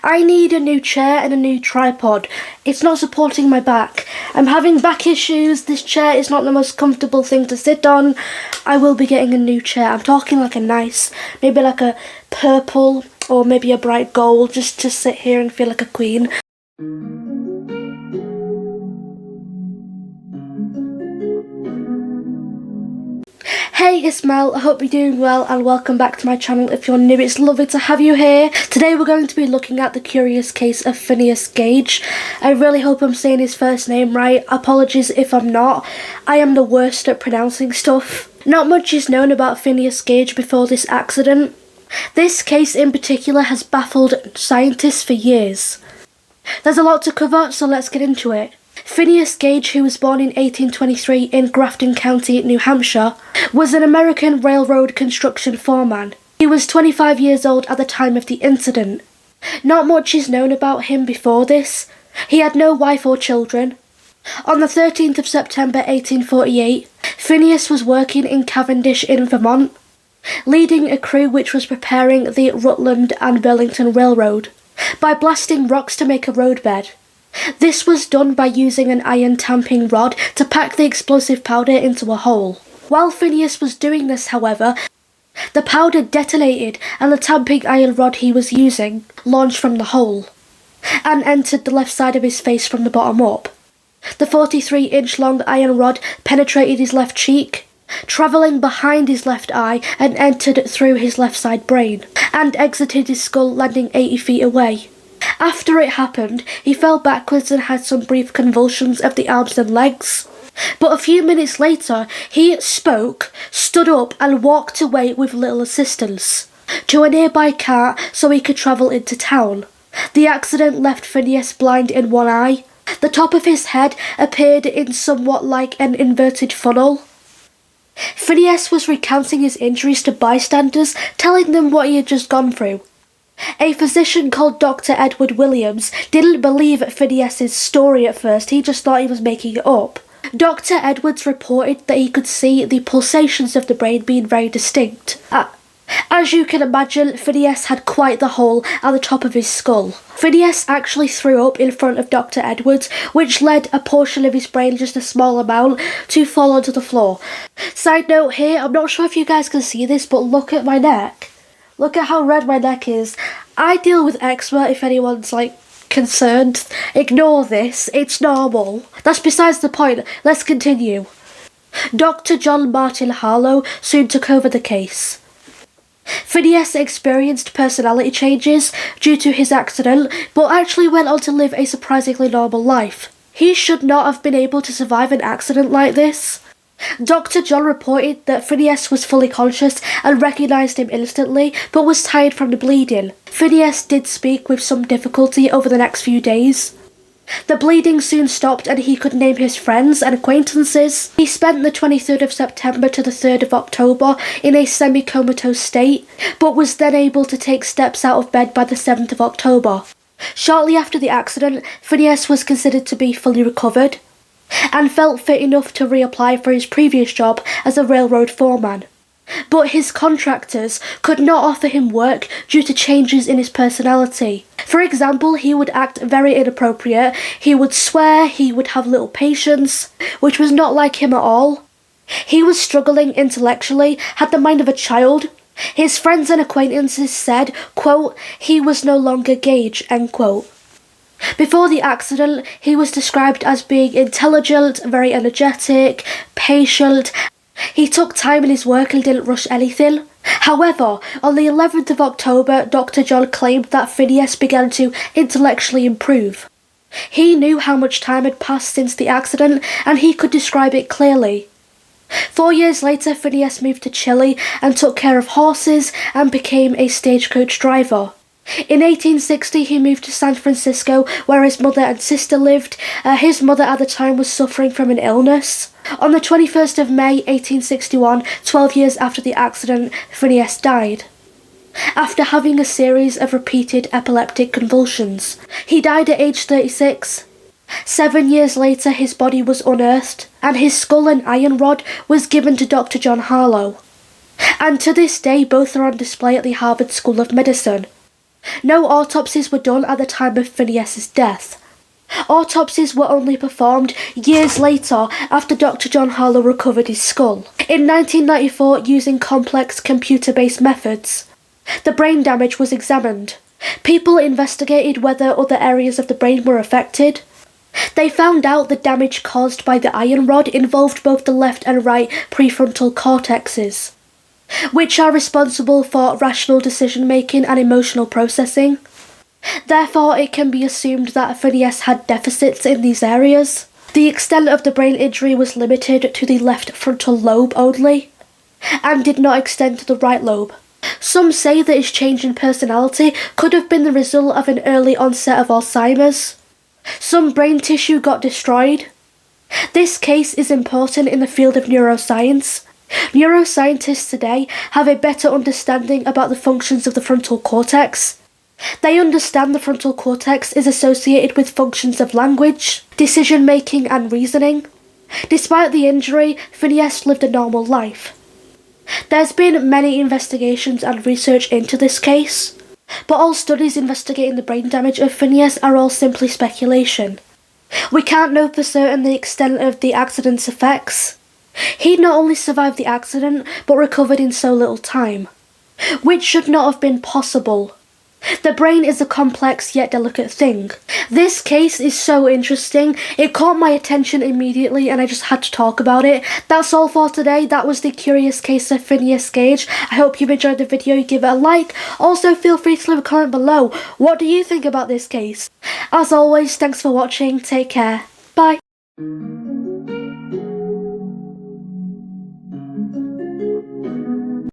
I need a new chair and a new tripod. It's not supporting my back. I'm having back issues. This chair is not the most comfortable thing to sit on. I will be getting a new chair. I'm talking like a nice, maybe like a purple or maybe a bright gold, just to sit here and feel like a queen. Hey, it's Mel. I hope you're doing well and welcome back to my channel. If you're new, it's lovely to have you here. Today we're going to be looking at the curious case of Phineas Gage. I really hope I'm saying his first name right. Apologies if I'm not. I am the worst at pronouncing stuff. Not much is known about Phineas Gage before this accident. This case in particular has baffled scientists for years. There's a lot to cover, so let's get into it. Phineas Gage, who was born in 1823 in Grafton County, New Hampshire, was an American railroad construction foreman. He was 25 years old at the time of the incident. Not much is known about him before this. He had no wife or children. On the 13th of September 1848, Phineas was working in Cavendish in Vermont, leading a crew which was preparing the Rutland and Burlington Railroad by blasting rocks to make a roadbed. This was done by using an iron tamping rod to pack the explosive powder into a hole. While Phineas was doing this, however, the powder detonated and the tamping iron rod he was using launched from the hole and entered the left side of his face from the bottom up. The 43-inch long iron rod penetrated his left cheek, travelling behind his left eye and entered through his left side brain and exited his skull, landing 80 feet away. After it happened, he fell backwards and had some brief convulsions of the arms and legs. But a few minutes later, he spoke, stood up and walked away with little assistance to a nearby car so he could travel into town. The accident left Phineas blind in one eye. The top of his head appeared in somewhat like an inverted funnel. Phineas was recounting his injuries to bystanders, telling them what he had just gone through. A physician called Dr. Edward Williams didn't believe Phineas's story at first, he just thought he was making it up. Dr. Edwards reported that he could see the pulsations of the brain being very distinct. As you can imagine, Phineas had quite the hole at the top of his skull. Phineas actually threw up in front of Dr. Edwards, which led a portion of his brain, just a small amount, to fall onto the floor. Side note here, I'm not sure if you guys can see this, but look at my neck. Look at how red my neck is. I deal with eczema if anyone's concerned. Ignore this, it's normal. That's besides the point, let's continue. Dr. John Martin Harlow soon took over the case. Phineas experienced personality changes due to his accident, but actually went on to live a surprisingly normal life. He should not have been able to survive an accident like this. Dr. John reported that Phineas was fully conscious and recognised him instantly, but was tired from the bleeding. Phineas did speak with some difficulty over the next few days. The bleeding soon stopped and he could name his friends and acquaintances. He spent the 23rd of September to the 3rd of October in a semi-comatose state, but was then able to take steps out of bed by the 7th of October. Shortly after the accident, Phineas was considered to be fully recovered and felt fit enough to reapply for his previous job as a railroad foreman. But his contractors could not offer him work due to changes in his personality. For example, he would act very inappropriate, he would swear, he would have little patience, which was not like him at all. He was struggling intellectually, had the mind of a child. His friends and acquaintances said, quote, he was no longer Gage, end quote. Before the accident, he was described as being intelligent, very energetic, patient. He took time in his work and didn't rush anything. However, on the 11th of October, Dr. John claimed that Phineas began to intellectually improve. He knew how much time had passed since the accident, and he could describe it clearly. 4 years later, Phineas moved to Chile and took care of horses and became a stagecoach driver. In 1860, he moved to San Francisco, where his mother and sister lived. His mother at the time was suffering from an illness. On the 21st of May 1861, 12 years after the accident, Phineas died, after having a series of repeated epileptic convulsions. He died at age 36. 7 years later, his body was unearthed, and his skull and iron rod was given to Dr. John Harlow. And to this day, both are on display at the Harvard School of Medicine. No autopsies were done at the time of Phineas's death. Autopsies were only performed years later after Dr. John Harlow recovered his skull. In 1994, using complex computer-based methods, the brain damage was examined. People investigated whether other areas of the brain were affected. They found out the damage caused by the iron rod involved both the left and right prefrontal cortexes, which are responsible for rational decision-making and emotional processing. Therefore, it can be assumed that Phineas had deficits in these areas. The extent of the brain injury was limited to the left frontal lobe only, and did not extend to the right lobe. Some say that his change in personality could have been the result of an early onset of Alzheimer's. Some brain tissue got destroyed. This case is important in the field of neuroscience. Neuroscientists today have a better understanding about the functions of the frontal cortex. They understand the frontal cortex is associated with functions of language, decision-making and reasoning. Despite the injury, Phineas lived a normal life. There's been many investigations and research into this case, but all studies investigating the brain damage of Phineas are all simply speculation. We can't know for certain the extent of the accident's effects. He not only survived the accident, but recovered in so little time, which should not have been possible. The brain is a complex yet delicate thing. This case is so interesting, it caught my attention immediately and I just had to talk about it. That's all for today. That was the curious case of Phineas Gage. I hope you've enjoyed the video, give it a like. Also feel free to leave a comment below. What do you think about this case? As always, thanks for watching, take care, bye.